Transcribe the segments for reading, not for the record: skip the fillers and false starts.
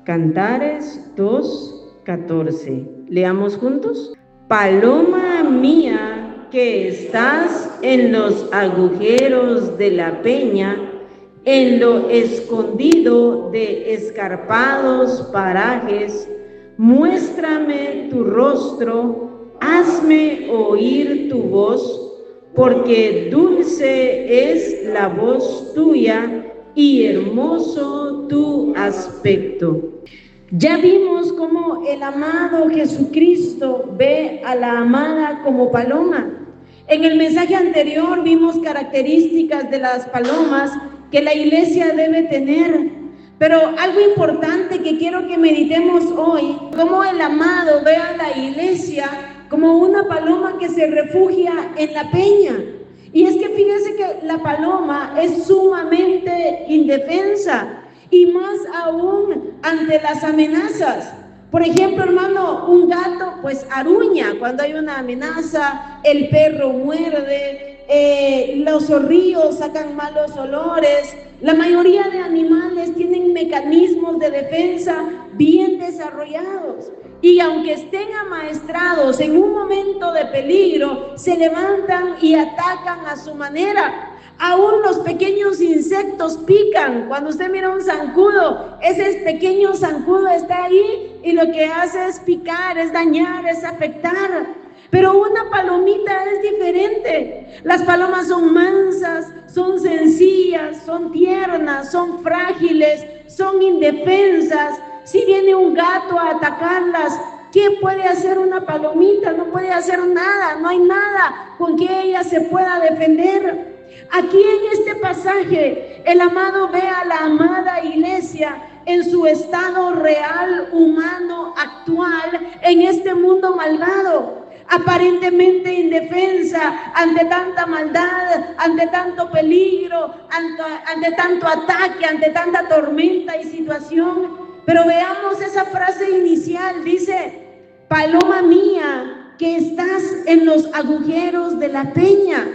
Cantares 2:14. Leamos juntos. Paloma mía, que estás en los agujeros de la peña, en lo escondido de escarpados parajes, muéstrame tu rostro, hazme oír tu voz, porque dulce es la voz tuya y hermoso tu aspecto. Ya vimos cómo el amado Jesucristo ve a la amada como paloma. En el mensaje anterior vimos características de las palomas que la iglesia debe tener. Pero algo importante que quiero que meditemos hoy, cómo el amado ve a la iglesia como una paloma que se refugia en la peña. Y es que fíjense que la paloma es sumamente indefensa, y más aún ante las amenazas. Por ejemplo, hermano, un gato pues aruña cuando hay una amenaza, el perro muerde, los zorrillos sacan malos olores. La mayoría de animales tienen mecanismos de defensa bien desarrollados, y aunque estén amaestrados en un momento de peligro, se levantan y atacan a su manera. Aún los pequeños insectos pican. Cuando usted mira un zancudo, ese pequeño zancudo está ahí y lo que hace es picar, es dañar, es afectar. Pero una palomita es diferente. Las palomas son mansas, son sencillas, son tiernas, son frágiles, son indefensas. Si viene un gato a atacarlas, ¿qué puede hacer una palomita? No puede hacer nada, no hay nada con que ella se pueda defender. Aquí en este pasaje, el amado ve a la amada iglesia en su estado real, humano, actual, en este mundo malvado, aparentemente indefensa ante tanta maldad, ante tanto peligro, ante tanto ataque, ante tanta tormenta y situación. Pero veamos esa frase inicial, dice: paloma mía, que estás en los agujeros de la peña.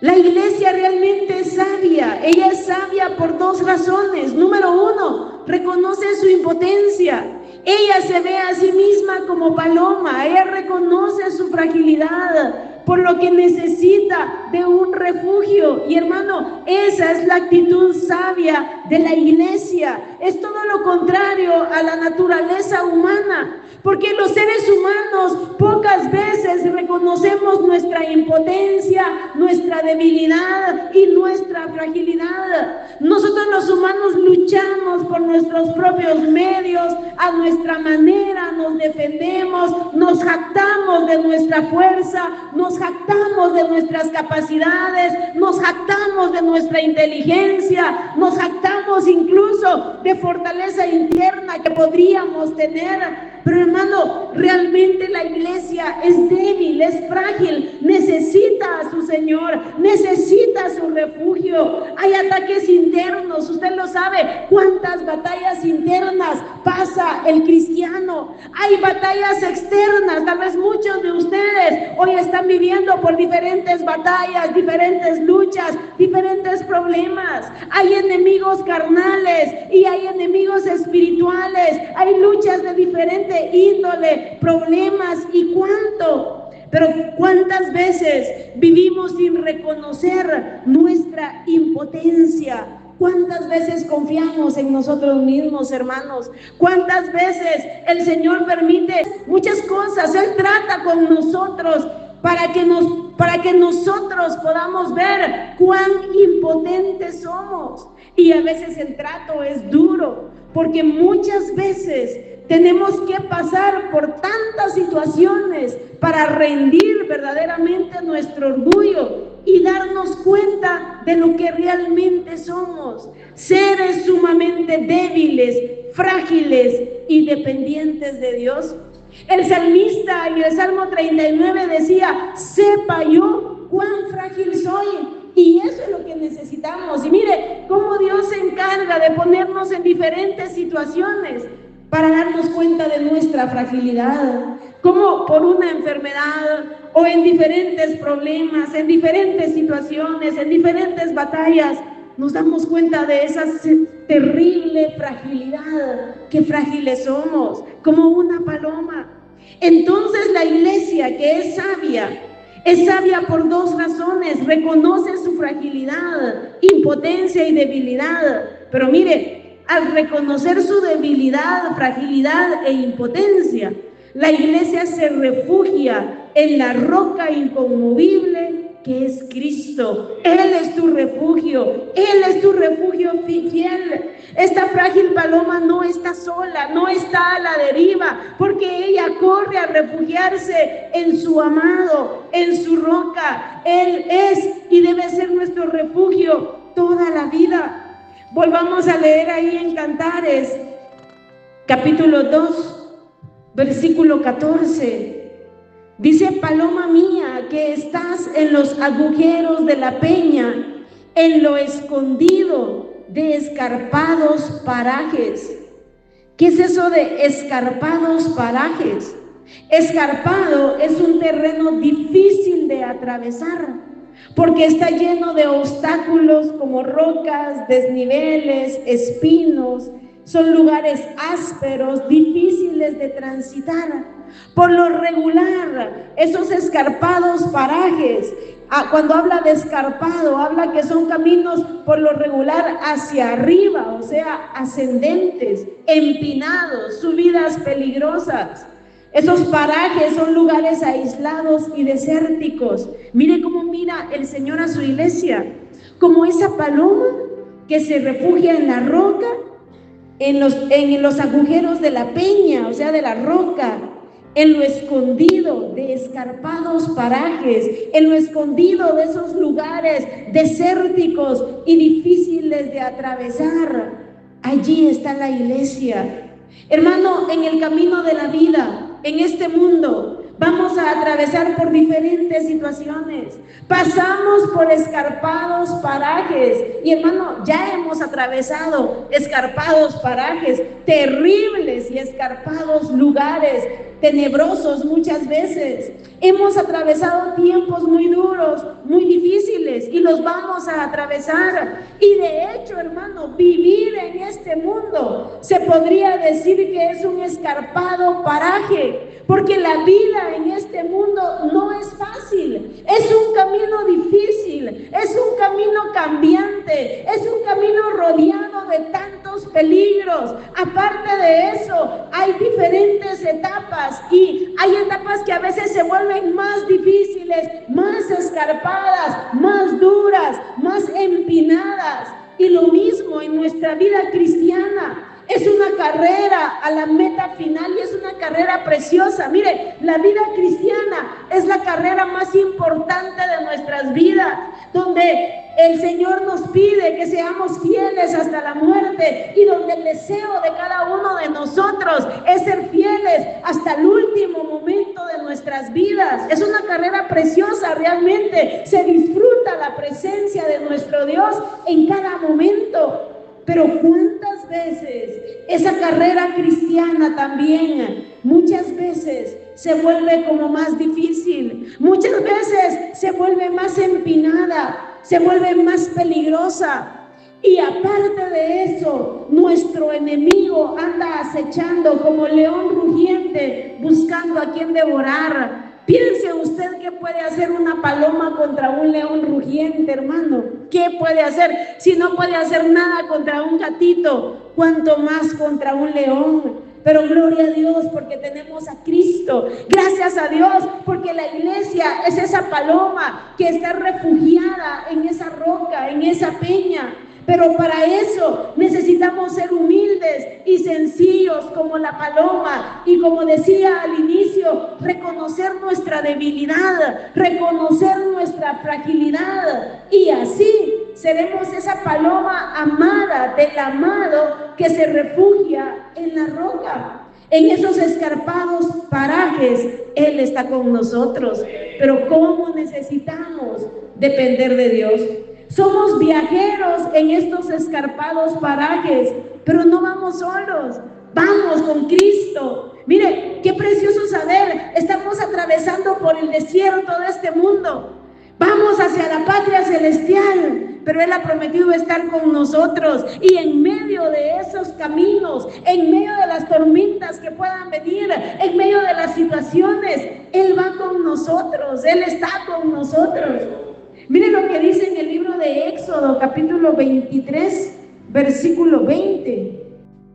La iglesia realmente es sabia. Ella es sabia por dos razones. Número uno, reconoce su impotencia. Ella se ve a sí misma como paloma. Ella reconoce su fragilidad, por lo que necesita de un refugio. Y hermano, esa es la actitud sabia de la iglesia. Es todo lo contrario a la naturaleza humana, porque los seres humanos pocas veces reconocemos nuestra impotencia, nuestra debilidad y nuestra fragilidad. Nosotros los humanos luchamos por nuestros propios medios, a nuestra manera, nos defendemos, nos jactamos de nuestra fuerza, nos jactamos de nuestras capacidades, nos jactamos de nuestra inteligencia, nos jactamos incluso de fortaleza interna que podríamos tener. Pero hermano, realmente la iglesia es débil, es frágil, necesita a su Señor, necesita su refugio. Hay ataques internos, usted lo sabe, cuántas batallas internas pasa el cristiano. Hay batallas externas, tal vez muchos de ustedes hoy están viviendo por diferentes batallas, diferentes luchas, diferentes problemas. Hay enemigos carnales y hay enemigos espirituales, hay luchas de diferente índole, problemas y cuánto. Pero cuántas veces vivimos sin reconocer nuestra impotencia. ¿Cuántas veces confiamos en nosotros mismos, hermanos? ¿Cuántas veces el Señor permite muchas cosas? Él trata con nosotros para que nosotros podamos ver cuán impotentes somos. Y a veces el trato es duro, porque muchas veces tenemos que pasar por tantas situaciones para rendir verdaderamente nuestro orgullo y darnos cuenta de lo que realmente somos, seres sumamente débiles, frágiles y dependientes de Dios. El salmista en el Salmo 39 decía: sepa yo cuán frágil soy. Y eso es lo que necesitamos. Y mire cómo Dios se encarga de ponernos en diferentes situaciones para darnos cuenta de nuestra fragilidad, como por una enfermedad o en diferentes problemas, en diferentes situaciones, en diferentes batallas, nos damos cuenta de esa terrible fragilidad, qué frágiles somos, como una paloma. Entonces la iglesia, que es sabia por dos razones: reconoce su fragilidad, impotencia y debilidad. Pero mire, al reconocer su debilidad, fragilidad e impotencia, la iglesia se refugia en la roca inconmovible que es Cristo. Él es tu refugio, Él es tu refugio fiel. Esta frágil paloma no está sola, no está a la deriva, porque ella corre a refugiarse en su amado, en su roca. Él es y debe ser nuestro refugio toda la vida. Volvamos a leer ahí en Cantares, capítulo 2, versículo 14. Dice: paloma mía, que estás en los agujeros de la peña, en lo escondido de escarpados parajes. ¿Qué es eso de escarpados parajes? Escarpado es un terreno difícil de atravesar, porque está lleno de obstáculos como rocas, desniveles, espinos. Son lugares ásperos, difíciles de transitar. Por lo regular, esos escarpados parajes, cuando habla de escarpado, habla que son caminos por lo regular hacia arriba, o sea, ascendentes, empinados, subidas peligrosas. Esos parajes son lugares aislados y desérticos. Mire cómo mira el Señor a su iglesia, como esa paloma que se refugia en la roca, en los agujeros de la peña, o sea, de la roca, en lo escondido de escarpados parajes, en lo escondido de esos lugares desérticos y difíciles de atravesar. Allí está la iglesia. Hermano, en el camino de la vida, en este mundo, vamos a atravesar por diferentes situaciones. Pasamos por escarpados parajes. Y hermano, ya hemos atravesado escarpados parajes, terribles y escarpados lugares, tenebrosos muchas veces. Hemos atravesado tiempos muy duros, muy difíciles, y los vamos a atravesar. Y de hecho, hermano, vivir en este mundo se podría decir que es un escarpado paraje, porque la vida en este mundo no es fácil, es un camino difícil, es un camino cambiante, es un camino rodeado de tantos peligros. Aparte de eso, hay diferentes etapas, y hay etapas que a veces se vuelven más difíciles, más escarpadas, más duras, más empinadas. Y lo mismo en nuestra vida cristiana. Es una carrera a la meta final, y es una carrera preciosa. Mire, la vida cristiana es la carrera más importante de nuestras vidas, donde el Señor nos pide que seamos fieles hasta la muerte, y donde el deseo de cada uno de nosotros es ser fieles hasta el último momento de nuestras vidas. Es una carrera preciosa, realmente se disfruta la presencia de nuestro Dios en cada momento. Pero ¿cuántas veces esa carrera cristiana también muchas veces se vuelve como más difícil? Muchas veces se vuelve más empinada, se vuelve más peligrosa. Y aparte de eso, nuestro enemigo anda acechando como león rugiente, buscando a quien devorar. Piense usted qué puede hacer una paloma contra un león rugiente, hermano. ¿Qué puede hacer? Si no puede hacer nada contra un gatito, cuánto más contra un león. Pero gloria a Dios porque tenemos a Cristo. Gracias a Dios porque la iglesia es esa paloma que está refugiada en esa roca, en esa peña. Pero para eso necesitamos ser humildes y sencillos como la paloma. Y como decía al inicio, reconocer nuestra debilidad, reconocer nuestra fragilidad. Y así seremos esa paloma amada del amado que se refugia en la roca. En esos escarpados parajes, Él está con nosotros. Pero ¿cómo necesitamos depender de Dios? Somos viajeros en estos escarpados parajes, pero no vamos solos, vamos con Cristo. Mire, qué precioso saber, estamos atravesando por el desierto de este mundo. Vamos hacia la patria celestial, pero Él ha prometido estar con nosotros. Y en medio de esos caminos, en medio de las tormentas que puedan venir, en medio de las situaciones, Él va con nosotros, Él está con nosotros. Miren lo que dice en el libro de Éxodo, capítulo 23, versículo 20.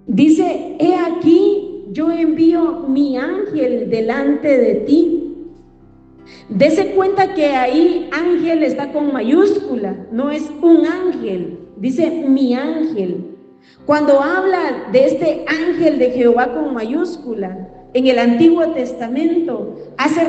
Dice: he aquí, yo envío mi ángel delante de ti. Dese cuenta que ahí ángel está con mayúscula, no es un ángel, dice mi ángel. Cuando habla de este ángel de Jehová con mayúscula, en el Antiguo Testamento hace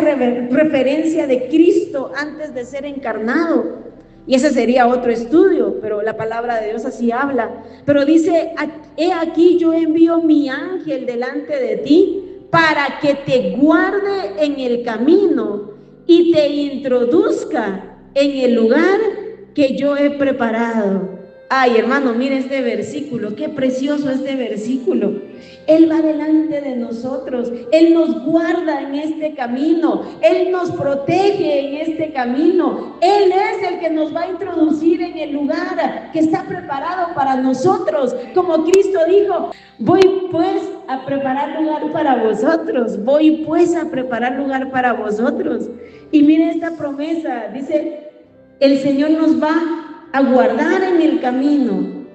referencia de Cristo antes de ser encarnado. Y ese sería otro estudio, pero la palabra de Dios así habla. Pero dice: he aquí, yo envío mi ángel delante de ti para que te guarde en el camino y te introduzca en el lugar que yo he preparado. Ay, hermano, mire este versículo, qué precioso este versículo. Él va delante de nosotros, Él nos guarda en este camino, Él nos protege en este camino. Él es el que nos va a introducir en el lugar que está preparado para nosotros. Como Cristo dijo: voy pues a preparar lugar para vosotros, voy pues a preparar lugar para vosotros. Y mire esta promesa, dice: el Señor nos va a guardar en el camino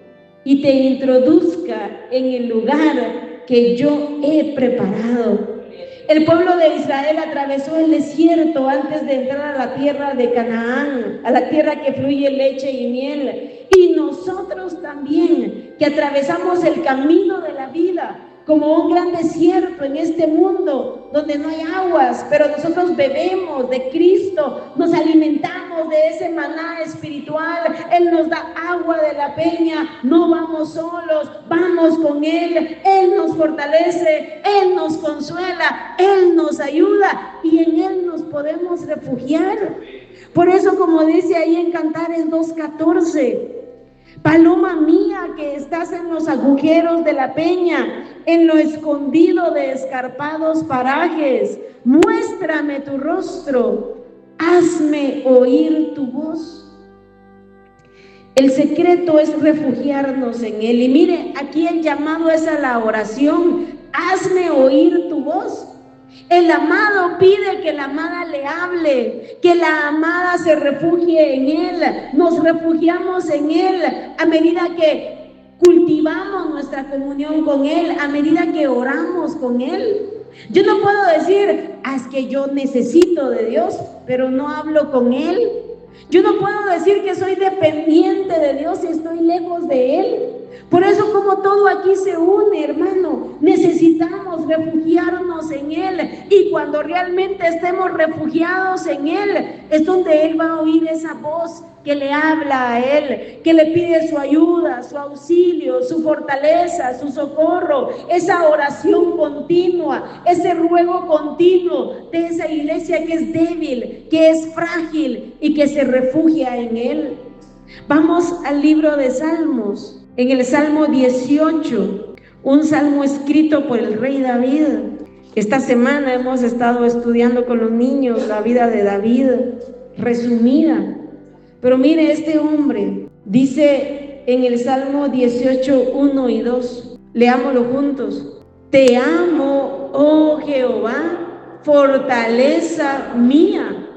y te introduzca en el lugar que yo he preparado. El pueblo de Israel atravesó el desierto antes de entrar a la tierra de Canaán, a la tierra que fluye leche y miel. Y nosotros también, que atravesamos el camino de la vida, como un gran desierto en este mundo donde no hay aguas, pero nosotros bebemos de Cristo, nos alimentamos de ese maná espiritual. Él nos da agua de la peña, no vamos solos, vamos con Él. Él nos fortalece, Él nos consuela, Él nos ayuda y en Él nos podemos refugiar. Por eso, como dice ahí en Cantares 2:14, paloma mía que estás en los agujeros de la peña, en lo escondido de escarpados parajes, muéstrame tu rostro, hazme oír tu voz. El secreto es refugiarnos en Él. Y mire, aquí el llamado es a la oración: hazme oír tu voz. El amado pide que la amada le hable, que la amada se refugie en Él. Nos refugiamos en Él a medida que cultivamos nuestra comunión con Él, a medida que oramos con Él. Yo no puedo decir: es que yo necesito de Dios, pero no hablo con Él. Yo no puedo decir que soy dependiente de Dios si estoy lejos de Él. Por eso, como todo aquí se une, hermano, necesitamos refugiarnos en Él. Y cuando realmente estemos refugiados en Él, es donde Él va a oír esa voz que le habla a Él, que le pide su ayuda, su auxilio, su fortaleza, su socorro, esa oración continua, ese ruego continuo de esa iglesia que es débil, que es frágil y que se refugia en Él. Vamos al libro de Salmos. En el Salmo 18, un salmo escrito por el rey David. Esta semana hemos estado estudiando con los niños la vida de David, resumida. Pero mire, este hombre dice en el Salmo 18, 1 y 2, leámoslo juntos: te amo, oh Jehová, fortaleza mía,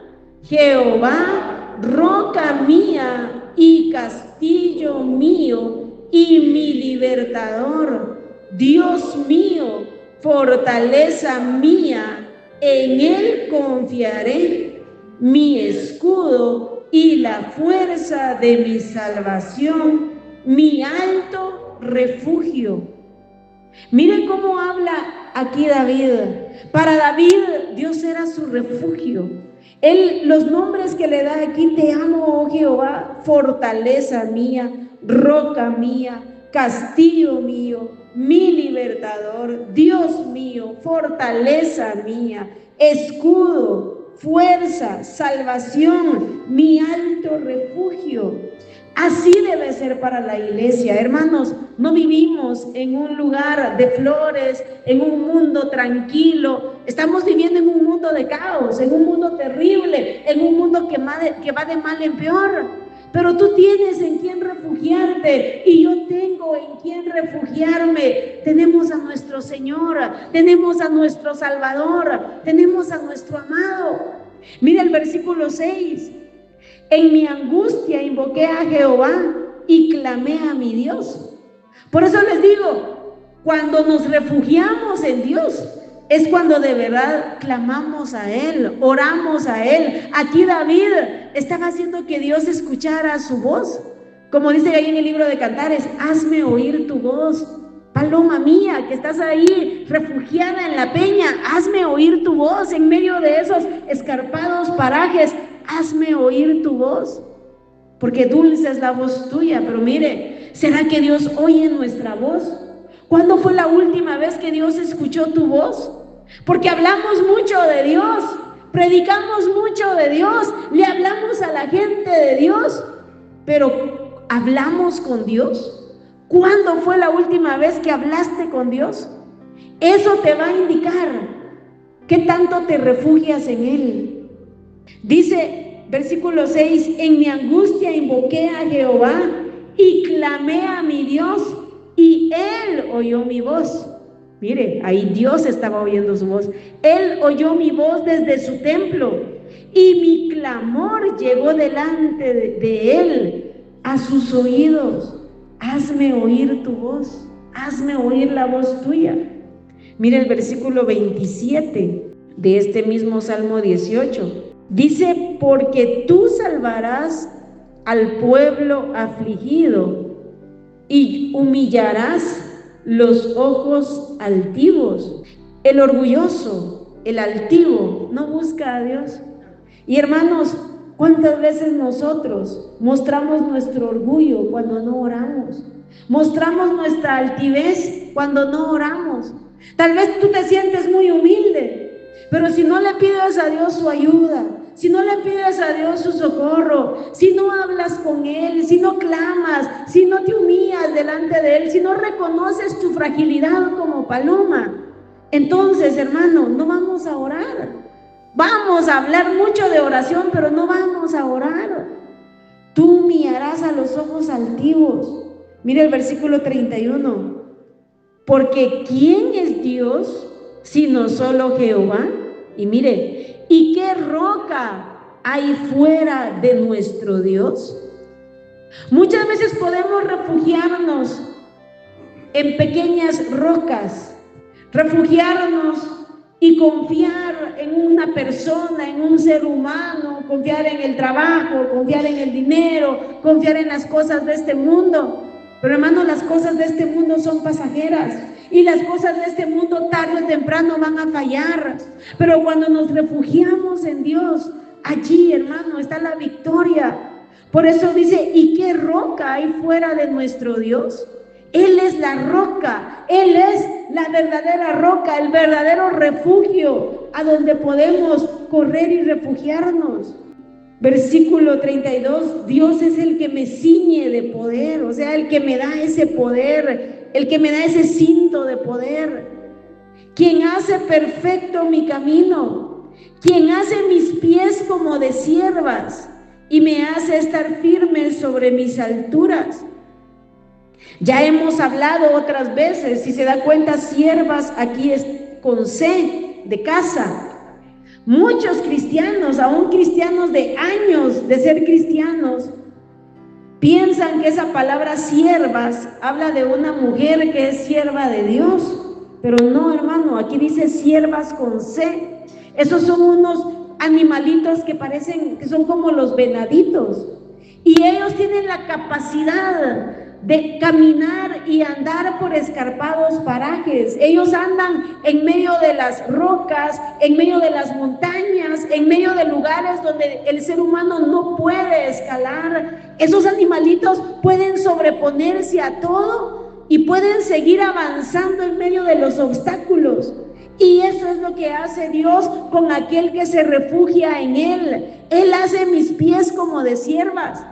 Jehová, roca mía y castillo mío y mi libertador, Dios mío, fortaleza mía, en Él confiaré, mi escudo y la fuerza de mi salvación, mi alto refugio. Miren cómo habla aquí David. Para David, Dios era su refugio. Él, los nombres que le da aquí: te amo, oh Jehová, fortaleza mía, roca mía, castillo mío, mi libertador, Dios mío, fortaleza mía, escudo, fuerza, salvación, mi alto refugio. Así debe ser para la iglesia, hermanos. No vivimos en un lugar de flores, en un mundo tranquilo. Estamos viviendo en un mundo de caos, en un mundo terrible, en un mundo que va de mal en peor. pero tú tienes en quién refugiarte y yo tengo en quién refugiarme. Tenemos a nuestro Señor, tenemos a nuestro Salvador, tenemos a nuestro amado. Mira el versículo 6. En mi angustia invoqué a Jehová y clamé a mi Dios. Por eso les digo, cuando nos refugiamos en Dios, es cuando de verdad clamamos a Él, oramos a Él. Aquí David estaba haciendo que Dios escuchara su voz. Como dice ahí en el libro de Cantares, hazme oír tu voz. Paloma mía, que estás ahí refugiada en la peña, hazme oír tu voz en medio de esos escarpados parajes. Hazme oír tu voz, porque dulce es la voz tuya. Pero mire, ¿será que Dios oye nuestra voz? ¿Cuándo fue la última vez que Dios escuchó tu voz? Porque hablamos mucho de Dios, predicamos mucho de Dios, le hablamos a la gente de Dios, pero ¿hablamos con Dios? ¿Cuándo fue la última vez que hablaste con Dios? Eso te va a indicar qué tanto te refugias en Él. Dice, versículo 6, en mi angustia invoqué a Jehová y clamé a mi Dios y Él oyó mi voz. Mire, ahí Dios estaba oyendo su voz. Él oyó mi voz desde su templo y mi clamor llegó delante de Él a sus oídos. Hazme oír tu voz, hazme oír la voz tuya. Mire el versículo 27 de este mismo Salmo 18. Dice, porque tú salvarás al pueblo afligido y humillarás los ojos altivos. El orgulloso, el altivo, no busca a Dios. Y hermanos, ¿cuántas veces nosotros mostramos nuestro orgullo cuando no oramos? Mostramos nuestra altivez cuando no oramos. Tal vez tú te sientes muy humilde, pero si no le pides a Dios su ayuda, si no le pides a Dios su socorro, si no hablas con Él, si no clamas, si no te humillas delante de Él, si no reconoces tu fragilidad como paloma, entonces, hermano, no vamos a orar. Vamos a hablar mucho de oración, pero no vamos a orar. Tú humillarás a los ojos altivos. Mire el versículo 31. Porque ¿quién es Dios sino solo Jehová? Y mire, ¿y qué roca hay fuera de nuestro Dios? Muchas veces podemos refugiarnos en pequeñas rocas, refugiarnos y confiar en una persona, en un ser humano, confiar en el trabajo, confiar en el dinero, confiar en las cosas de este mundo. Pero hermano, las cosas de este mundo son pasajeras y las cosas de este mundo tarde o temprano van a fallar. Pero cuando nos refugiamos en Dios, allí, hermano, está la victoria. Por eso dice, ¿y qué roca hay fuera de nuestro Dios? Él es la roca, Él es la verdadera roca, el verdadero refugio a donde podemos correr y refugiarnos. Versículo 32, Dios es el que me ciñe de poder, o sea, el que me da ese poder, el que me da ese cinto de poder, quien hace perfecto mi camino, quien hace mis pies como de ciervas y me hace estar firme sobre mis alturas. Ya hemos hablado otras veces, si se da cuenta, siervas aquí es con C, de casa. Muchos cristianos, aún cristianos de años de ser cristianos, piensan que esa palabra siervas habla de una mujer que es sierva de Dios. Pero no, hermano, aquí dice siervas con C. Esos son unos animalitos que parecen, que son como los venaditos. Y ellos tienen la capacidad de caminar y andar por escarpados parajes. Ellos andan en medio de las rocas, en medio de las montañas, en medio de lugares donde el ser humano no puede escalar. Esos animalitos pueden sobreponerse a todo y pueden seguir avanzando en medio de los obstáculos. Y eso es lo que hace Dios con aquel que se refugia en Él. Él hace mis pies como de ciervas.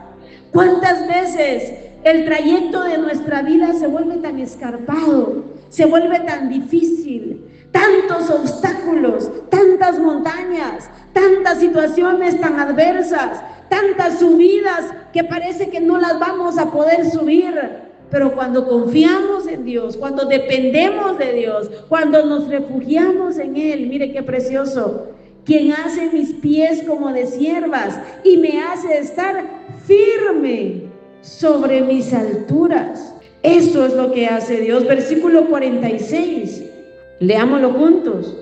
¿Cuántas veces el trayecto de nuestra vida se vuelve tan escarpado, se vuelve tan difícil, tantos obstáculos, tantas montañas, tantas situaciones tan adversas, tantas subidas que parece que no las vamos a poder subir. Pero cuando confiamos en Dios, cuando dependemos de Dios, cuando nos refugiamos en Él, mire qué precioso, quien hace mis pies como de ciervas y me hace estar firme sobre mis alturas. Eso es lo que hace Dios. Versículo 46, leámoslo juntos.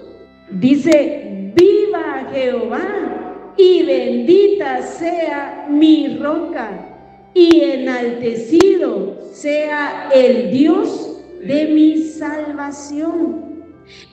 Dice: viva Jehová y bendita sea mi roca, y enaltecido sea el Dios de mi salvación.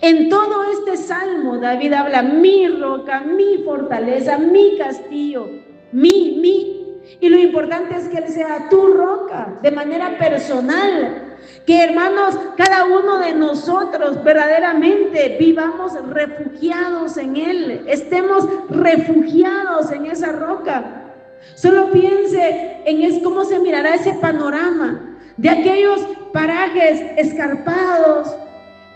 En todo este salmo David habla: mi roca, mi fortaleza, mi castillo, mi. Y lo importante es que Él sea tu roca de manera personal. Que, hermanos, cada uno de nosotros verdaderamente vivamos refugiados en Él, estemos refugiados en esa roca. Solo piense en cómo se mirará ese panorama de aquellos parajes escarpados,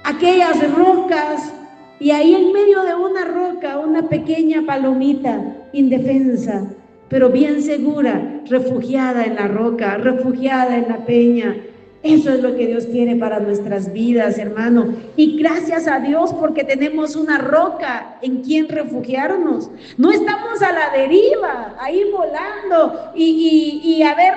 aquellas rocas, y ahí en medio de una roca, una pequeña palomita indefensa, pero bien segura, refugiada en la roca, refugiada en la peña. Eso es lo que Dios quiere para nuestras vidas, hermano. Y gracias a Dios porque tenemos una roca en quien refugiarnos. No estamos a la deriva, ahí volando y a ver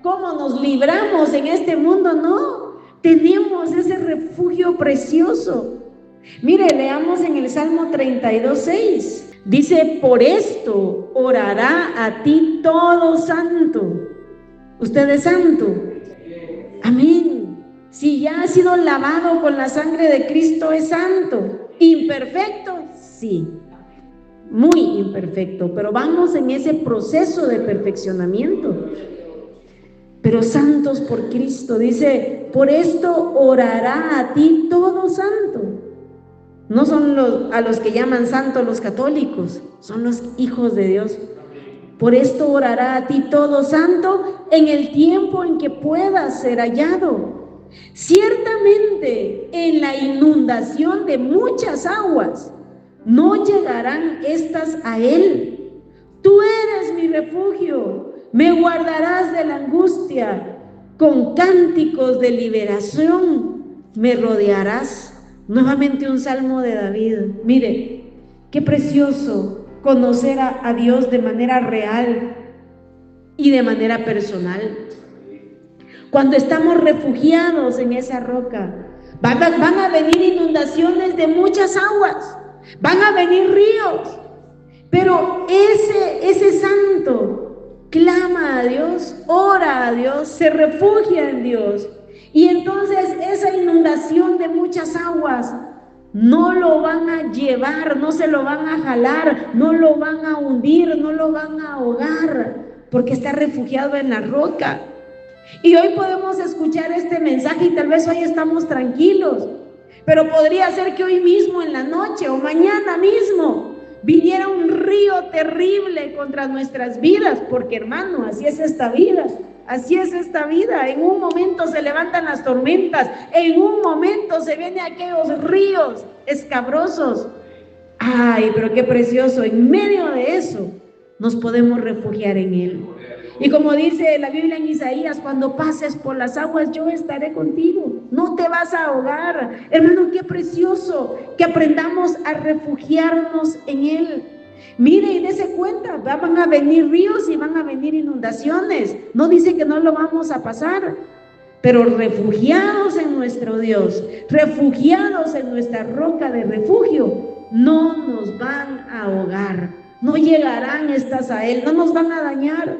cómo nos libramos en este mundo. No, tenemos ese refugio precioso. Mire, leamos en el Salmo 32:6. Dice: por esto orará a ti todo santo. ¿Usted es santo? Amén. Si ya ha sido lavado con la sangre de Cristo, es santo. ¿Imperfecto? Sí, muy imperfecto, pero vamos en ese proceso de perfeccionamiento. Pero santos por Cristo. Dice: por esto orará a ti todo santo. No son a los que llaman santos los católicos, son los hijos de Dios. Por esto orará a ti todo santo en el tiempo en que puedas ser hallado. Ciertamente en la inundación de muchas aguas no llegarán estas a él. Tú eres mi refugio, me guardarás de la angustia, con cánticos de liberación me rodearás. Nuevamente un salmo de David. Mire, qué precioso conocer a Dios de manera real y de manera personal. Cuando estamos refugiados en esa roca, van a venir inundaciones de muchas aguas, van a venir ríos, pero ese santo clama a Dios, ora a Dios, se refugia en Dios. Y entonces esa inundación de muchas aguas no lo van a llevar, no se lo van a jalar, no lo van a hundir, no lo van a ahogar, porque está refugiado en la roca. Y hoy podemos escuchar este mensaje y tal vez hoy estamos tranquilos, pero podría ser que hoy mismo en la noche o mañana mismo viniera un río terrible contra nuestras vidas, porque, hermano, así es esta vida. Así es esta vida. En un momento se levantan las tormentas, en un momento se vienen aquellos ríos escabrosos. Ay, pero qué precioso. En medio de eso nos podemos refugiar en Él. Y como dice la Biblia en Isaías: cuando pases por las aguas, yo estaré contigo. No te vas a ahogar. Hermano, qué precioso que aprendamos a refugiarnos en Él. Mire y dése cuenta, van a venir ríos y van a venir inundaciones. No dice que no lo vamos a pasar, pero refugiados en nuestro Dios, refugiados en nuestra roca de refugio, no nos van a ahogar, no llegarán estas a Él, no nos van a dañar.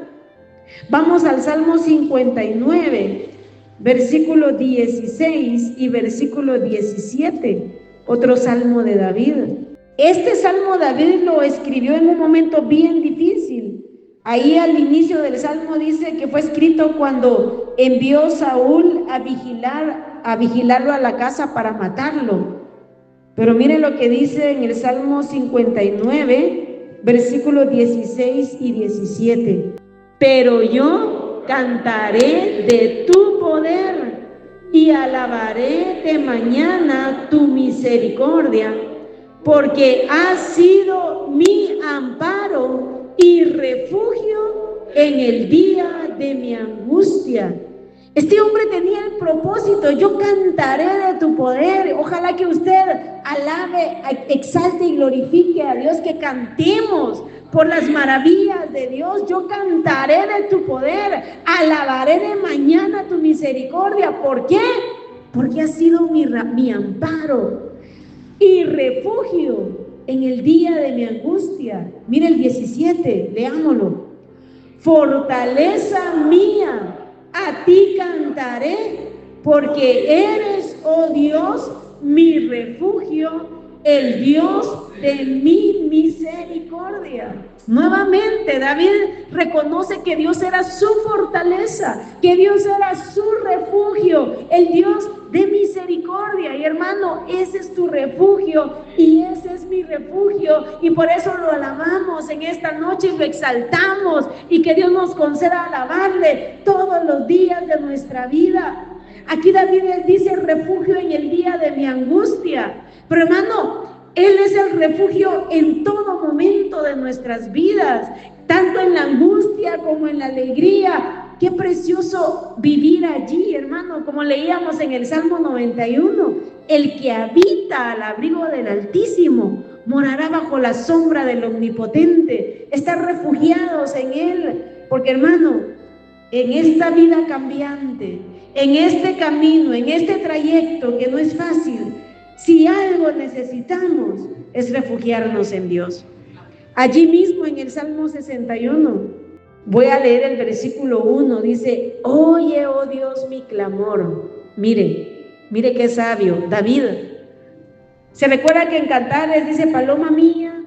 Vamos al Salmo 59, versículo 16 y versículo 17, otro salmo de David. Este salmo David lo escribió en un momento bien difícil. Ahí al inicio del salmo dice que fue escrito cuando envió Saúl a vigilarlo a la casa para matarlo. Pero miren lo que dice en el Salmo 59, versículos 16 y 17. Pero yo cantaré de tu poder y alabaré de mañana tu misericordia, porque has sido mi amparo y refugio en el día de mi angustia. Este hombre tenía el propósito: yo cantaré de tu poder. Ojalá que usted alabe, exalte y glorifique a Dios, que cantemos por las maravillas de Dios. Yo cantaré de tu poder, alabaré de mañana tu misericordia. ¿Por qué? Porque has sido mi amparo y refugio en el día de mi angustia. Mire el 17, leámoslo. Fortaleza mía, a ti cantaré, porque eres, oh Dios, mi refugio, el Dios de mi misericordia. Nuevamente David reconoce que Dios era su fortaleza, que Dios era su refugio, el Dios de misericordia. Y hermano, ese es tu refugio y ese es mi refugio, y por eso lo alabamos en esta noche y lo exaltamos, y que Dios nos conceda alabarle todos los días de nuestra vida. Aquí David dice refugio en el día de mi angustia, pero hermano, Él es el refugio en todo momento de nuestras vidas, tanto en la angustia como en la alegría. Qué precioso vivir allí, hermano, como leíamos en el Salmo 91. El que habita al abrigo del Altísimo morará bajo la sombra del Omnipotente. Estar refugiados en Él, porque hermano, en esta vida cambiante, en este camino, en este trayecto que no es fácil, si algo necesitamos es refugiarnos en Dios. Allí mismo en el Salmo 61, voy a leer el versículo 1, dice: oye, oh Dios, mi clamor. Mire qué sabio, David. Se recuerda que en Cantares dice: paloma mía,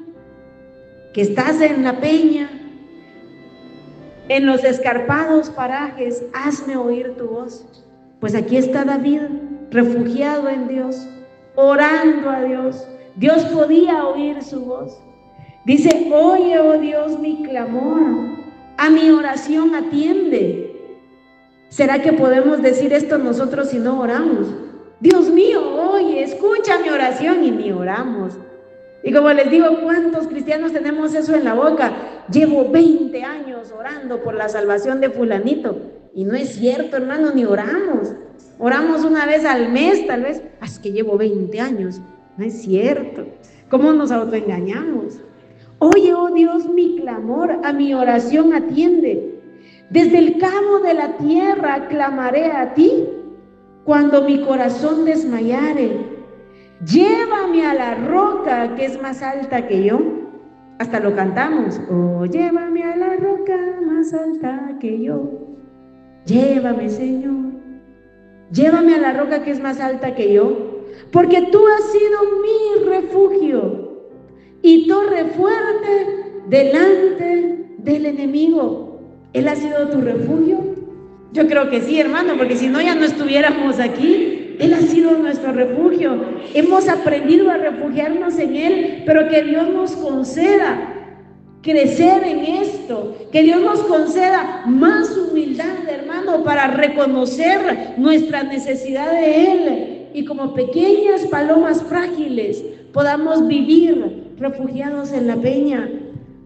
que estás en la peña, en los escarpados parajes, hazme oír tu voz. Pues aquí está David, refugiado en Dios, orando a Dios. Dios podía oír su voz. Dice: oye, oh Dios, mi clamor, a mi oración atiende. ¿Será que podemos decir esto nosotros si no oramos? Dios mío, oye, escucha mi oración, y ni oramos. Y como les digo, ¿cuántos cristianos tenemos eso en la boca? Llevo 20 años orando por la salvación de fulanito. Y no es cierto, hermano, ni oramos. Oramos una vez al mes, tal vez. Es que llevo 20 años. No es cierto. ¿Cómo nos autoengañamos? Oye, oh Dios, mi clamor, a mi oración atiende. Desde el cabo de la tierra clamaré a ti, cuando mi corazón desmayare. Llévame a la roca que es más alta que yo. Hasta lo cantamos. Oh, llévame a la roca más alta que yo. Llévame, Señor. Llévame a la roca que es más alta que yo, porque tú has sido mi refugio y torre fuerte delante del enemigo. ¿Él ha sido tu refugio? Yo creo que sí, hermano, porque si no ya no estuviéramos aquí. Él ha sido nuestro refugio. Hemos aprendido a refugiarnos en Él, pero que Dios nos conceda crecer en esto, que Dios nos conceda más humildad, hermano, para reconocer nuestra necesidad de Él, y como pequeñas palomas frágiles podamos vivir refugiados en la peña.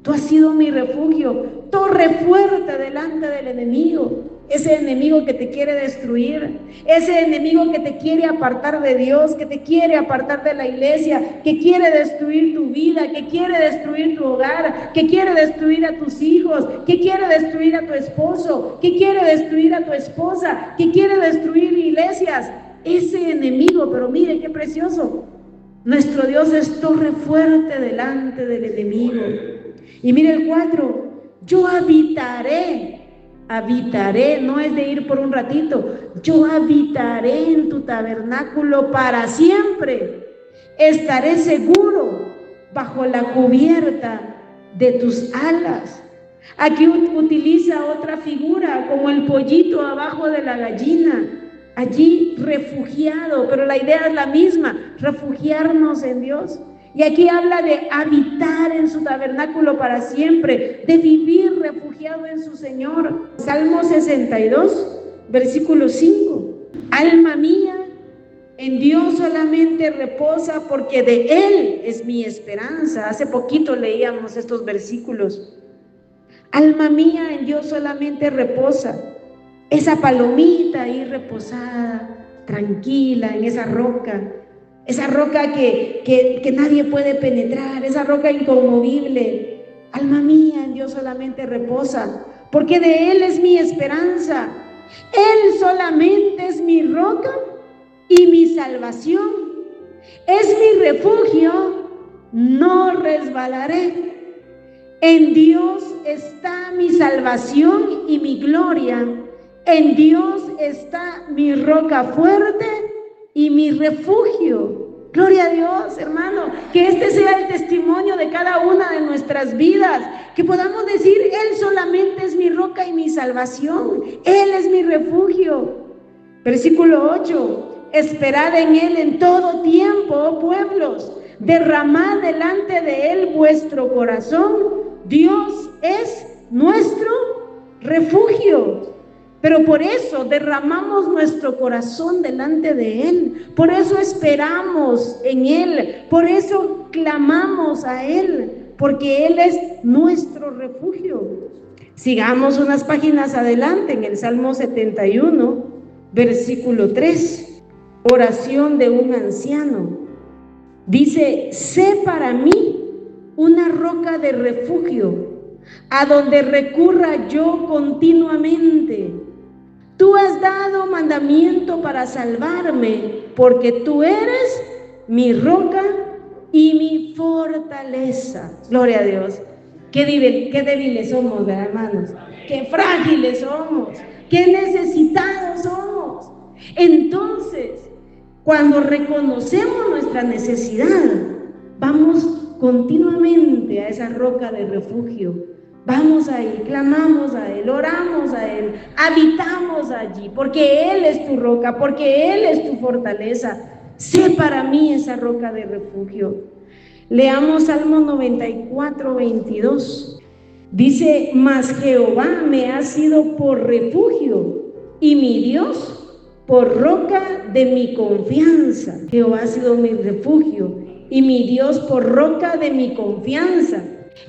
Tú has sido mi refugio, torre fuerte delante del enemigo. Ese enemigo que te quiere destruir, ese enemigo que te quiere apartar de Dios, que te quiere apartar de la iglesia, que quiere destruir tu vida, que quiere destruir tu hogar, que quiere destruir a tus hijos, que quiere destruir a tu esposo, que quiere destruir a tu esposa, que quiere destruir iglesias. Ese enemigo, pero mire qué precioso, nuestro Dios es torre fuerte delante del enemigo. Y mire el 4, yo habitaré, no es de ir por un ratito, yo habitaré en tu tabernáculo para siempre, estaré seguro bajo la cubierta de tus alas. Aquí utiliza otra figura, como el pollito abajo de la gallina, allí refugiado, pero la idea es la misma, refugiarnos en Dios. Y aquí habla de habitar en su tabernáculo para siempre, de vivir refugiado en su Señor. Salmo 62, versículo 5. Alma mía, en Dios solamente reposa, porque de Él es mi esperanza. Hace poquito leíamos estos versículos. Alma mía, en Dios solamente reposa. Esa palomita ahí reposada, tranquila en esa roca que nadie puede penetrar, esa roca inconmovible. Alma mía, en Dios solamente reposa, porque de Él es mi esperanza. Él solamente es mi roca y mi salvación. Es mi refugio, no resbalaré. En Dios está mi salvación y mi gloria. En Dios está mi roca fuerte y mi refugio. Gloria a Dios, hermano, que este sea el testimonio de cada una de nuestras vidas, que podamos decir: Él solamente es mi roca y mi salvación, Él es mi refugio. Versículo 8: esperad en Él en todo tiempo, oh pueblos, derramad delante de Él vuestro corazón. Dios es nuestro refugio. Pero por eso derramamos nuestro corazón delante de Él, por eso esperamos en Él, por eso clamamos a Él, porque Él es nuestro refugio. Sigamos unas páginas adelante en el Salmo 71, versículo 3, oración de un anciano. Dice: sé para mí una roca de refugio, a donde recurra yo continuamente. Tú has dado mandamiento para salvarme, porque tú eres mi roca y mi fortaleza. Gloria a Dios. Qué débiles somos, ¿verdad, hermanos? Qué frágiles somos, qué necesitados somos. Entonces, cuando reconocemos nuestra necesidad, vamos continuamente a esa roca de refugio. Vamos ahí, clamamos a Él, oramos a Él, habitamos allí, porque Él es tu roca, porque Él es tu fortaleza. Sé para mí esa roca de refugio. Leamos Salmo 94, 22. Dice: mas Jehová me ha sido por refugio y mi Dios por roca de mi confianza. Jehová ha sido mi refugio y mi Dios por roca de mi confianza.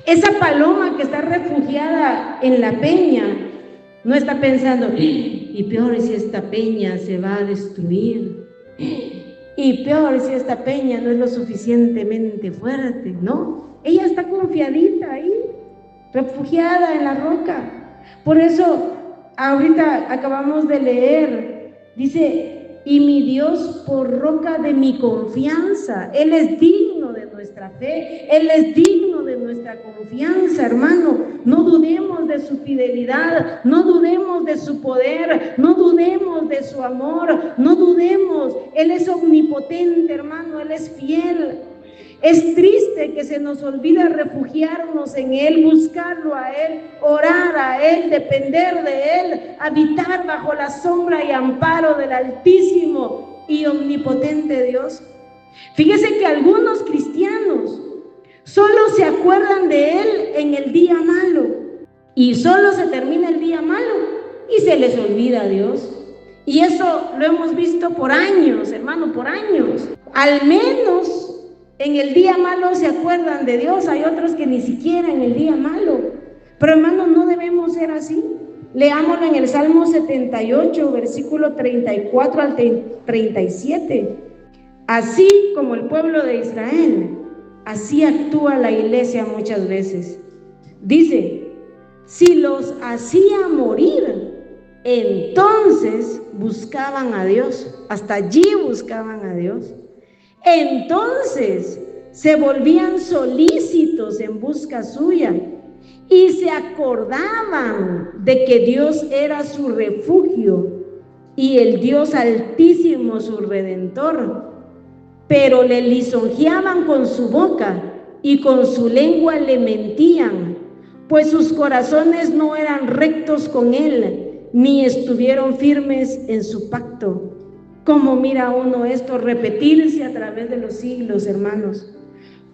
Esa paloma que está refugiada en la peña no está pensando: y peor si esta peña se va a destruir, y peor si esta peña no es lo suficientemente fuerte. No, ella está confiadita ahí, refugiada en la roca. Por eso ahorita acabamos de leer, dice: y mi Dios por roca de mi confianza. Él es digno de nuestra fe, Él es digno de nuestra confianza, hermano. No dudemos de su fidelidad, no dudemos de su poder, no dudemos de su amor, no dudemos. Él es omnipotente, hermano, Él es fiel. Es triste que se nos olvida refugiarnos en Él, buscarlo a Él, orar a Él, depender de Él, habitar bajo la sombra y amparo del Altísimo y omnipotente Dios. Fíjese que algunos cristianos solo se acuerdan de Él en el día malo, y solo se termina el día malo y se les olvida a Dios. Y eso lo hemos visto por años, hermano, por años. Al menos en el día malo se acuerdan de Dios. Hay otros que ni siquiera en el día malo. Pero, hermano, no debemos ser así. Leámoslo en el Salmo 78, versículo 34 al 37. Así como el pueblo de Israel, así actúa la iglesia muchas veces. Dice: si los hacía morir, entonces buscaban a Dios. Hasta allí buscaban a Dios. Entonces se volvían solícitos en busca suya y se acordaban de que Dios era su refugio y el Dios Altísimo su Redentor. Pero le lisonjeaban con su boca y con su lengua le mentían, pues sus corazones no eran rectos con Él, ni estuvieron firmes en su pacto. ¿Cómo mira uno esto repetirse a través de los siglos, hermanos?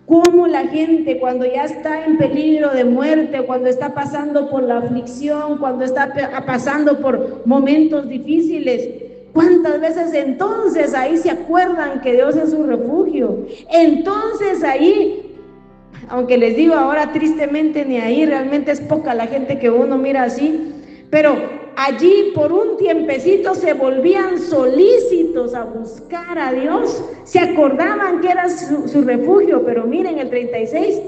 Cómo la gente, cuando ya está en peligro de muerte, cuando está pasando por la aflicción, cuando está pasando por momentos difíciles, ¿cuántas veces entonces ahí se acuerdan que Dios es su refugio? Entonces ahí Aunque les digo ahora tristemente ni ahí, realmente es poca la gente que uno mira así, pero allí por un tiempecito se volvían solícitos a buscar a Dios, se acordaban que era su refugio, pero miren el 36,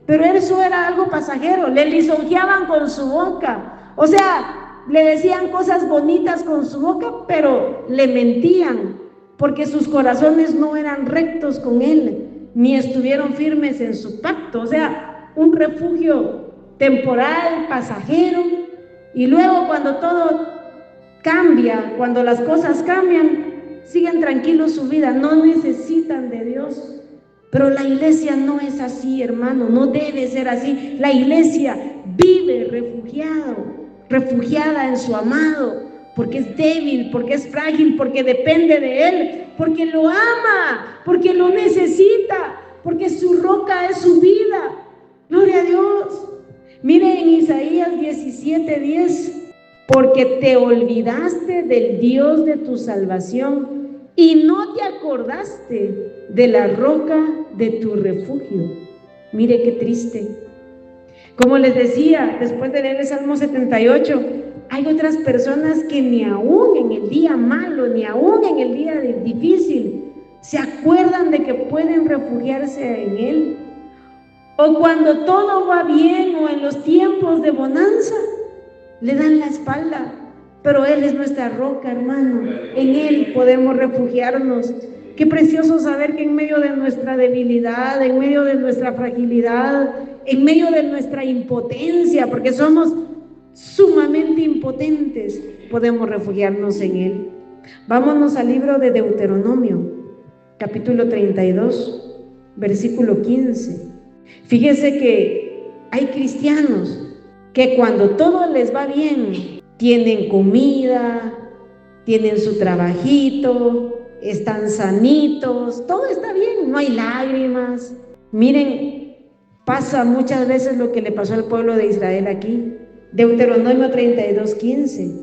pero eso era algo pasajero, le lisonjeaban con su boca, o sea, le decían cosas bonitas con su boca, pero le mentían, porque sus corazones no eran rectos con Él, ni estuvieron firmes en su pacto, o sea, un refugio temporal, pasajero, y luego cuando todo cambia, cuando las cosas cambian, siguen tranquilos su vida, no necesitan de Dios. Pero la iglesia no es así, hermano, no debe ser así. La iglesia vive refugiada en su amado, porque es débil, porque es frágil, porque depende de Él, porque lo ama, porque lo necesita, porque su roca es su vida. Gloria a Dios. Miren en Isaías 17:10, porque te olvidaste del Dios de tu salvación y no te acordaste de la roca de tu refugio. Mire qué triste. Como les decía, después de leer el Salmo 78, hay otras personas que ni aún en el día malo, ni aún en el día difícil, se acuerdan de que pueden refugiarse en Él. O cuando todo va bien o en los tiempos de bonanza, le dan la espalda. Pero Él es nuestra roca, hermano. En Él podemos refugiarnos. Qué precioso saber que en medio de nuestra debilidad, en medio de nuestra fragilidad, en medio de nuestra impotencia, porque somos sumamente impotentes, podemos refugiarnos en Él. Vámonos al libro de Deuteronomio, capítulo 32, versículo 15. Fíjese que hay cristianos que cuando todo les va bien, tienen comida, tienen su trabajito, están sanitos, todo está bien, no hay lágrimas. Miren, pasa muchas veces lo que le pasó al pueblo de Israel aquí. Deuteronomio 32:15.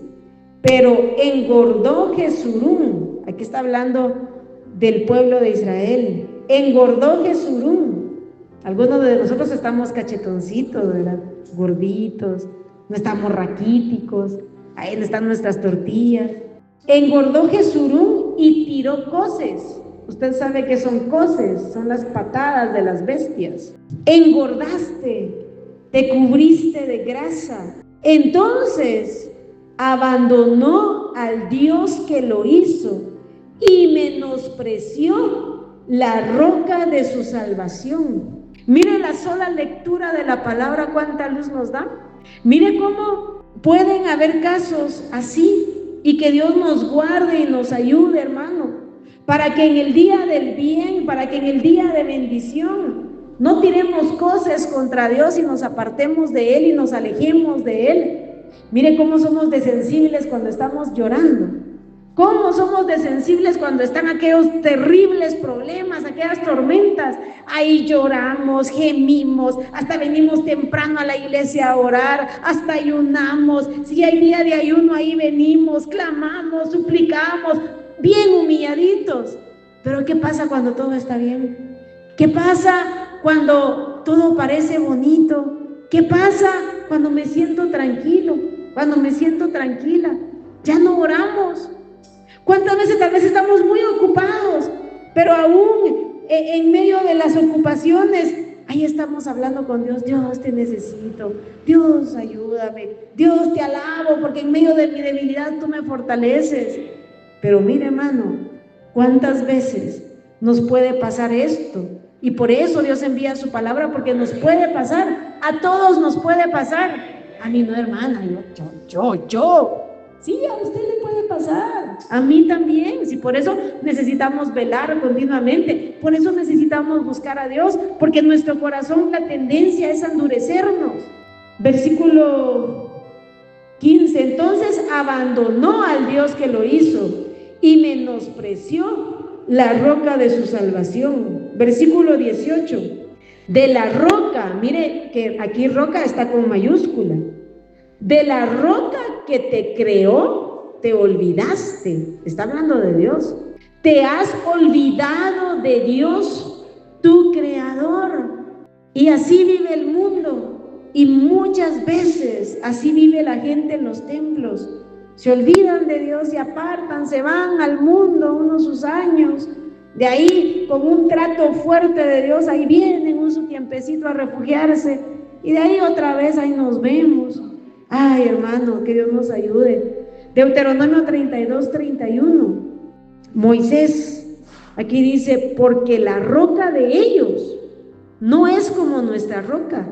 Pero engordó Jesurún, aquí está hablando del pueblo de Israel, engordó Jesurún. Algunos de nosotros estamos cachetoncitos, ¿verdad? Gorditos, no estamos raquíticos, ahí están nuestras tortillas. Engordó Jesurún y tiró coces. Usted sabe que son coces, son las patadas de las bestias. Engordaste, te cubriste de grasa. Entonces abandonó al Dios que lo hizo y menospreció la roca de su salvación. Mire la sola lectura de la palabra cuánta luz nos da. Mire cómo pueden haber casos así y que Dios nos guarde y nos ayude, hermano, para que en el día del bien, para que en el día de bendición no tiremos cosas contra Dios y nos apartemos de Él y nos alejemos de Él. Mire cómo somos de sensibles cuando estamos llorando. ¿Cómo somos de sensibles cuando están aquellos terribles problemas, aquellas tormentas? Ahí lloramos, gemimos, hasta venimos temprano a la iglesia a orar, hasta ayunamos. Si hay día de ayuno, ahí venimos, clamamos, suplicamos, bien humilladitos. Pero ¿qué pasa cuando todo está bien? ¿Qué pasa cuando todo parece bonito? ¿Qué pasa cuando me siento tranquilo? Cuando me siento tranquila, ya no oramos. ¿Cuántas veces tal vez estamos muy ocupados, pero aún en medio de las ocupaciones, ahí estamos hablando con Dios? Dios, te necesito, Dios, ayúdame, Dios, te alabo, porque en medio de mi debilidad tú me fortaleces. Pero mire, hermano, ¿cuántas veces nos puede pasar esto? Y por eso Dios envía su palabra, porque nos puede pasar, a todos nos puede pasar. A mí no, hermana, yo. Sí, a usted le puede pasar, a mí también. Sí, por eso necesitamos velar continuamente, por eso necesitamos buscar a Dios, porque en nuestro corazón la tendencia es endurecernos. Versículo 15, entonces abandonó al Dios que lo hizo y menospreció la roca de su salvación. Versículo 18, de la roca, mire que aquí roca está con mayúscula. De la roca que te creó, te olvidaste. Está hablando de Dios. Te has olvidado de Dios, tu creador. Y así vive el mundo, y muchas veces así vive la gente en los templos. Se olvidan de Dios, se apartan, se van al mundo unos sus años. De ahí, con un trato fuerte de Dios, ahí vienen un su tiempecito a refugiarse. Y de ahí otra vez, ahí nos vemos. Ay, hermano, que Dios nos ayude. Deuteronomio 32:31. Moisés, aquí dice, porque la roca de ellos no es como nuestra roca.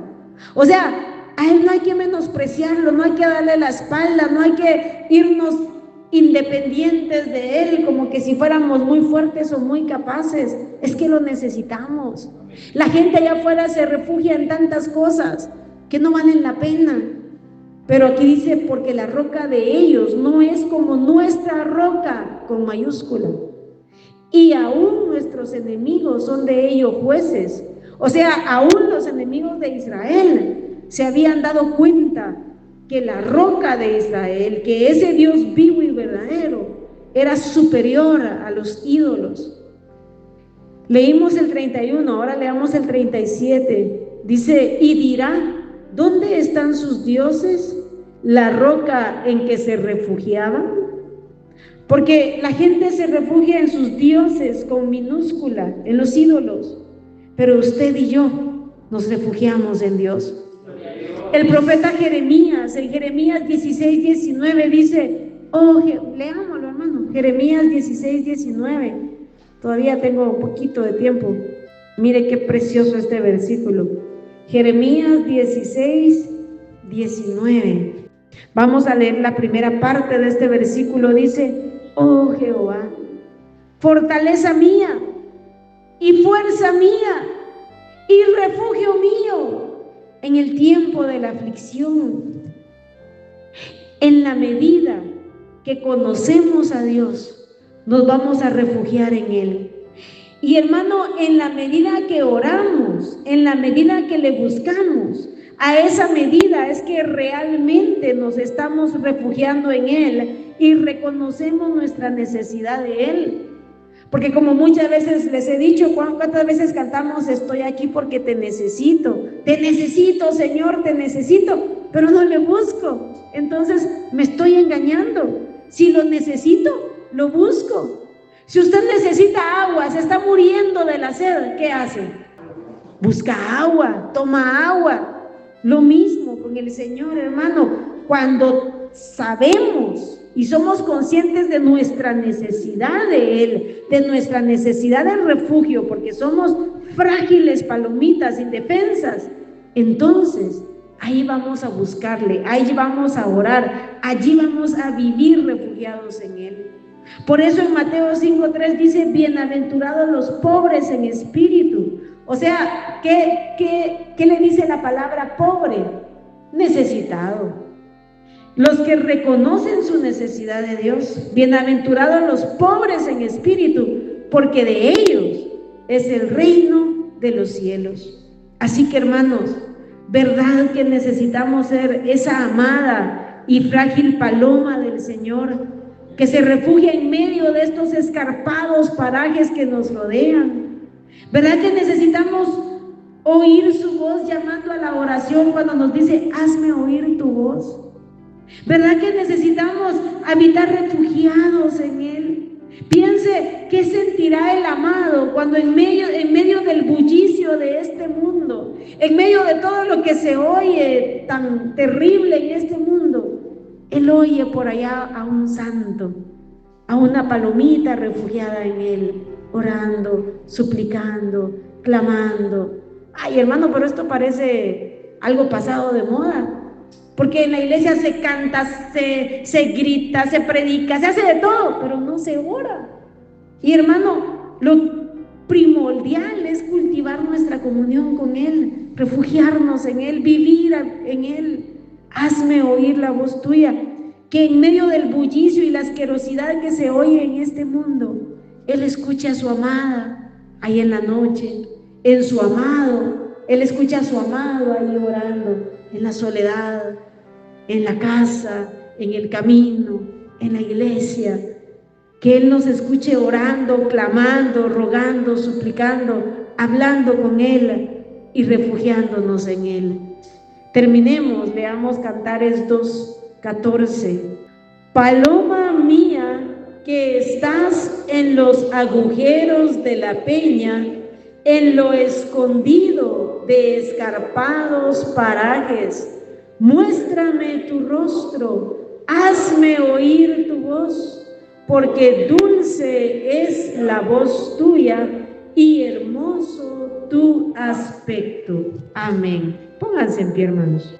O sea, a él no hay que menospreciarlo, no hay que darle la espalda, no hay que irnos independientes de él, como que si fuéramos muy fuertes o muy capaces. Es que lo necesitamos. La gente allá afuera se refugia en tantas cosas que no valen la pena. Pero aquí dice, porque la roca de ellos no es como nuestra roca, con mayúscula. Y aún nuestros enemigos son de ellos jueces. O sea, aún los enemigos de Israel se habían dado cuenta que la roca de Israel, que ese Dios vivo y verdadero, era superior a los ídolos. Leímos el 31, ahora leamos el 37. Dice, y dirá, ¿dónde están sus dioses? La roca en que se refugiaban. Porque la gente se refugia en sus dioses con minúscula, en los ídolos. Pero usted y yo nos refugiamos en Dios. El profeta Jeremías, en Jeremías 16:19 dice, leámoslo, hermano, Jeremías 16:19. Todavía tengo un poquito de tiempo. Mire qué precioso este versículo. Jeremías 16:19. Vamos a leer la primera parte de este versículo. Dice, oh Jehová, fortaleza mía y fuerza mía y refugio mío en el tiempo de la aflicción. En la medida que conocemos a Dios, nos vamos a refugiar en Él. Y hermano, en la medida que oramos, en la medida que le buscamos, a esa medida es que realmente nos estamos refugiando en Él y reconocemos nuestra necesidad de Él. Porque como muchas veces les he dicho, ¿cuántas veces cantamos estoy aquí porque te necesito, Señor, te necesito, pero no le busco? Entonces me estoy engañando. Si lo necesito, lo busco. Si usted necesita agua, se está muriendo de la sed, ¿qué hace? Busca agua, toma agua. Lo mismo con el Señor, hermano. Cuando sabemos y somos conscientes de nuestra necesidad de Él, de nuestra necesidad de refugio, porque somos frágiles palomitas, indefensas, entonces ahí vamos a buscarle, ahí vamos a orar, allí vamos a vivir refugiados en Él. Por eso en Mateo 5:3 dice, bienaventurados los pobres en espíritu. O sea, ¿qué le dice la palabra pobre? Necesitado. Los que reconocen su necesidad de Dios. Bienaventurados los pobres en espíritu, porque de ellos es el reino de los cielos. Así que, hermanos, verdad que necesitamos ser esa amada y frágil paloma del Señor, que se refugia en medio de estos escarpados parajes que nos rodean. ¿Verdad que necesitamos oír su voz llamando a la oración cuando nos dice, hazme oír tu voz? ¿Verdad que necesitamos habitar refugiados en Él? Piense qué sentirá el amado cuando en medio del bullicio de este mundo, en medio de todo lo que se oye tan terrible en este mundo, Él oye por allá a un santo, a una palomita refugiada en Él, orando, suplicando, clamando. Ay, hermano, pero esto parece algo pasado de moda. Porque en la iglesia se canta, se grita, se predica, se hace de todo, pero no se ora. Y hermano, lo primordial es cultivar nuestra comunión con Él, refugiarnos en Él, vivir en Él. Hazme oír la voz tuya, que en medio del bullicio y la asquerosidad que se oye en este mundo, Él escucha a su amada ahí en la noche, en su amado. Él escucha a su amado ahí orando, en la soledad, en la casa, en el camino, en la iglesia. Que Él nos escuche orando, clamando, rogando, suplicando, hablando con Él. y refugiándonos en Él. Terminemos, leamos Cantares 2:14. Paloma mía, que estás en los agujeros de la peña, en lo escondido de escarpados parajes, muéstrame tu rostro, hazme oír tu voz, porque dulce es la voz tuya y hermoso tu aspecto. Amén. Pónganse en pie, hermanos.